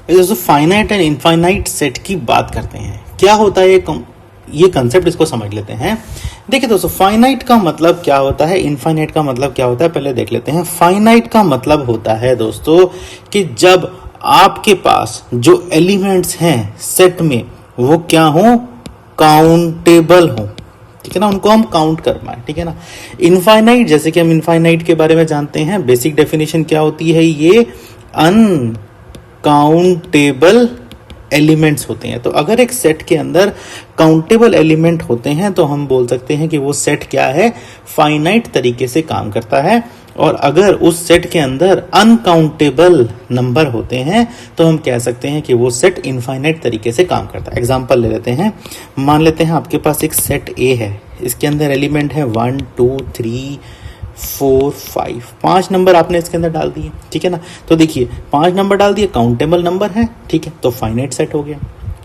दोस्तों finite and infinite set की बात करते हैं। क्या होता है ये कंसेप्ट, इसको समझ लेते हैं। देखिए दोस्तों, फाइनाइट का मतलब क्या होता है, इनफाइनाइट का मतलब क्या होता है, पहले देख लेते हैं। फाइनाइट का मतलब होता है दोस्तों कि जब आपके पास जो एलिमेंट्स हैं सेट में वो क्या हो, काउंटेबल हो, ठीक है ना, उनको हम काउंट कर पाए, ठीक है ना। इनफाइनाइट, जैसे कि हम इनफाइनाइट के बारे में जानते हैं, बेसिक डेफिनेशन क्या होती है, ये अनकाउंटेबल एलिमेंट्स होते हैं। तो अगर एक सेट के अंदर काउंटेबल एलिमेंट होते हैं तो हम बोल सकते हैं कि वो सेट क्या है, फाइनाइट तरीके से काम करता है। और अगर उस सेट के अंदर अनकाउंटेबल नंबर होते हैं तो हम कह सकते हैं कि वो सेट इनफाइनाइट तरीके से काम करता है। एग्जांपल ले लेते हैं, मान लेते हैं आपके पास एक सेट ए है, इसके अंदर एलिमेंट है 1 2 3 4 5, 5 नंबर आपने इसके अंदर डाल दिए, ठीक है ना। तो देखिए 5 नंबर डाल दिए, काउंटेबल नंबर है, ठीक है, तो फाइनाइट सेट हो गया।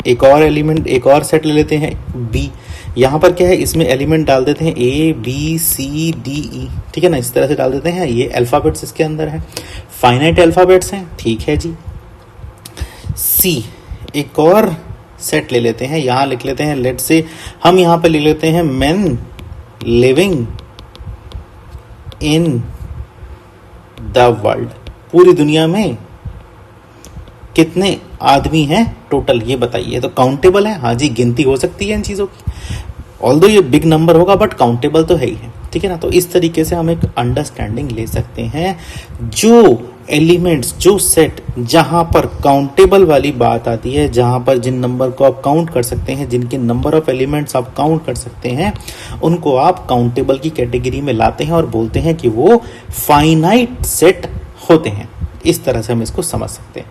एक और एलिमेंट, एक और सेट ले लेते हैं बी, यहाँ पर क्या है, इसमें एलिमेंट डाल देते हैं A B C D E, ठीक है ना, इस तरह से डाल देते हैं। ये अल्फाबेट्स इसके अंदर है, फाइनाइट अल्फाबेट्स हैं, ठीक है जी। सी, एक और सेट ले लेते हैं, यहाँ लिख लेते हैं, लेट से हम यहाँ पे लिख लेते हैं main living in the world. पूरी दुनिया में कितने आदमी हैं टोटल, ये बताइए। तो काउंटेबल है, हाँ जी, गिनती हो सकती है इन चीज़ों की, ऑल्दो ये बिग नंबर होगा बट काउंटेबल तो है ही है, ठीक है ना। तो इस तरीके से हम एक अंडरस्टैंडिंग ले सकते हैं। जो एलिमेंट्स, जो सेट जहां पर काउंटेबल वाली बात आती है, जहां पर जिन नंबर को आप काउंट कर सकते हैं, जिनके नंबर ऑफ एलिमेंट्स आप काउंट कर सकते हैं, उनको आप काउंटेबल की कैटेगरी में लाते हैं और बोलते हैं कि वो फाइनाइट सेट होते हैं। इस तरह से हम इसको समझ सकते हैं।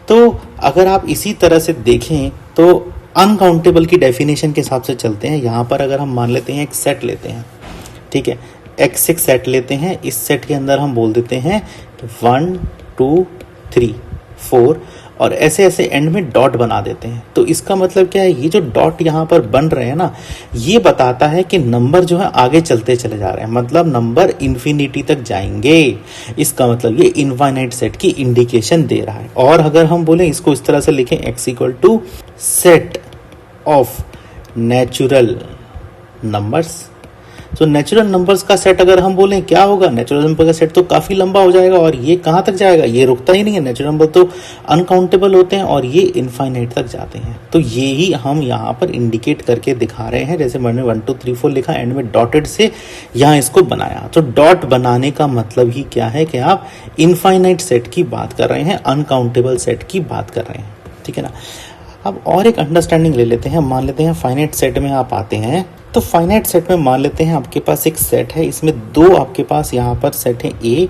तो अगर आप इसी तरह से देखें तो अनकाउंटेबल की डेफिनेशन के हिसाब से चलते हैं। यहाँ पर अगर हम मान लेते हैं एक सेट लेते हैं, ठीक है, एक्स एक सेट लेते हैं, इस सेट के अंदर हम बोल देते हैं 1 2 3 4 और ऐसे ऐसे एंड में डॉट बना देते हैं। तो इसका मतलब क्या है, ये जो डॉट यहाँ पर बन रहे हैं ना, ये बताता है कि नंबर जो है आगे चलते चले जा रहे हैं, मतलब नंबर इन्फिनिटी तक जाएंगे। इसका मतलब ये इनफाइनाइट सेट की इंडिकेशन दे रहा है। और अगर हम बोलें इसको इस तरह से लिखें, X equal to set of natural numbers. तो नेचुरल नंबर्स का सेट अगर हम बोलें क्या होगा, नेचुरल नंबर का सेट तो काफी लंबा हो जाएगा और ये कहां तक जाएगा, ये रुकता ही नहीं है। नेचुरल नंबर तो अनकाउंटेबल होते हैं और ये इनफाइनाइट तक जाते हैं। तो ये ही हम यहाँ पर इंडिकेट करके दिखा रहे हैं। जैसे मैंने 1 2 3 4 लिखा, एंड में डॉटेड से यहाँ इसको बनाया। तो डॉट बनाने का मतलब ही क्या है कि आप इनफाइनाइट सेट की बात कर रहे हैं, अनकाउंटेबल सेट की बात कर रहे हैं, ठीक है ना। अब और एक अंडरस्टैंडिंग ले लेते हैं। मान लेते हैं फाइनाइट सेट में आप आते हैं, तो फाइनाइट सेट में मान लेते हैं आपके पास एक सेट है, इसमें दो आपके पास यहाँ पर सेट है ए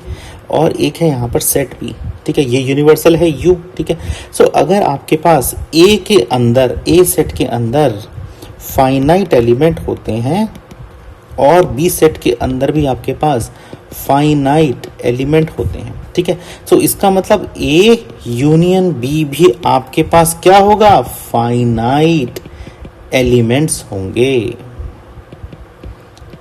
और एक है यहाँ पर सेट बी, ठीक है, ये यूनिवर्सल है यू, ठीक है। सो अगर आपके पास ए के अंदर, ए सेट के अंदर फाइनाइट एलिमेंट होते हैं और बी सेट के अंदर भी आपके पास फाइनाइट एलिमेंट होते हैं, ठीक है। तो इसका मतलब ए यूनियन बी भी आपके पास क्या होगा, फाइनाइट एलिमेंट्स होंगे,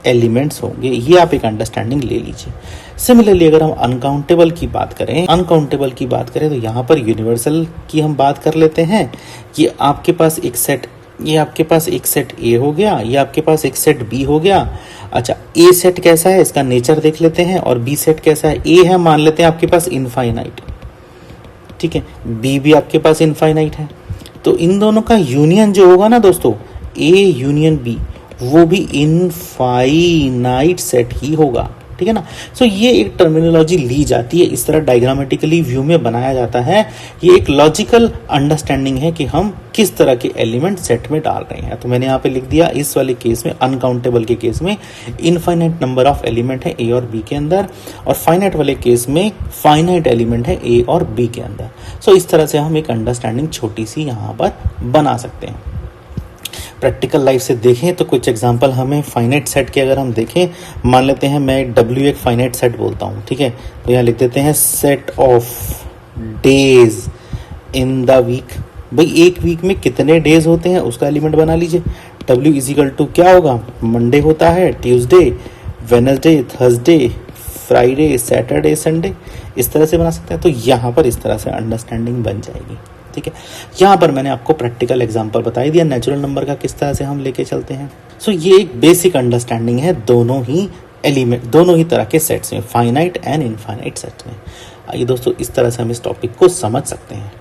एलिमेंट्स होंगे। ये आप एक अंडरस्टैंडिंग ले लीजिए। सिमिलरली अगर हम अनकाउंटेबल की बात करें, अनकाउंटेबल की बात करें तो यहाँ पर यूनिवर्सल की हम बात कर लेते हैं। ये आपके पास एक सेट, ये आपके पास एक सेट ए हो गया, ये आपके पास एक सेट बी हो गया। अच्छा, ए सेट कैसा है, इसका नेचर देख लेते हैं, और बी सेट कैसा है। ए है, मान लेते हैं आपके पास इनफाइनाइट, ठीक है, बी भी आपके पास इनफाइनाइट है। तो इन दोनों का यूनियन जो होगा ना दोस्तों, ए यूनियन बी, वो भी इनफाइनाइट सेट ही होगा, ठीक है ना। सो ये एक टर्मिनोलॉजी ली जाती है, इस तरह डायग्रामेटिकली व्यू में बनाया जाता है। ये एक लॉजिकल अंडरस्टैंडिंग है कि हम किस तरह के एलिमेंट सेट में डाल रहे हैं। तो मैंने यहाँ पे लिख दिया, इस वाले केस में, अनकाउंटेबल के केस में इनफाइनाइट नंबर ऑफ एलिमेंट है ए और बी के अंदर, और फाइनाइट वाले केस में फाइनाइट एलिमेंट है ए और बी के अंदर। सो इस तरह से हम एक अंडरस्टैंडिंग छोटी सी यहाँ पर बना सकते हैं। प्रैक्टिकल लाइफ से देखें तो कुछ एग्जांपल हमें फाइनाइट सेट के अगर हम देखें, मान लेते हैं मैं W एक फाइनाइट सेट बोलता हूँ, ठीक है। तो यहाँ लिख देते हैं set of days in the week. भाई एक वीक में कितने डेज होते हैं उसका एलिमेंट बना लीजिए। W इज इक्वल टू क्या होगा, मंडे होता है, Tuesday, Wednesday, Thursday, Friday, Saturday, Sunday, इस तरह से बना सकते हैं। तो यहाँ पर इस तरह से अंडरस्टैंडिंग बन जाएगी। ठीक है, यहाँ पर मैंने आपको प्रैक्टिकल एग्जांपल बता दिया नेचुरल नंबर का किस तरह से हम लेके चलते हैं। सो ये एक बेसिक अंडरस्टैंडिंग है दोनों ही एलिमेंट, दोनों ही तरह के सेट्स में, फाइनाइट एंड इनफाइनाइट सेट्स में। आइए दोस्तों, इस तरह से हम इस टॉपिक को समझ सकते हैं।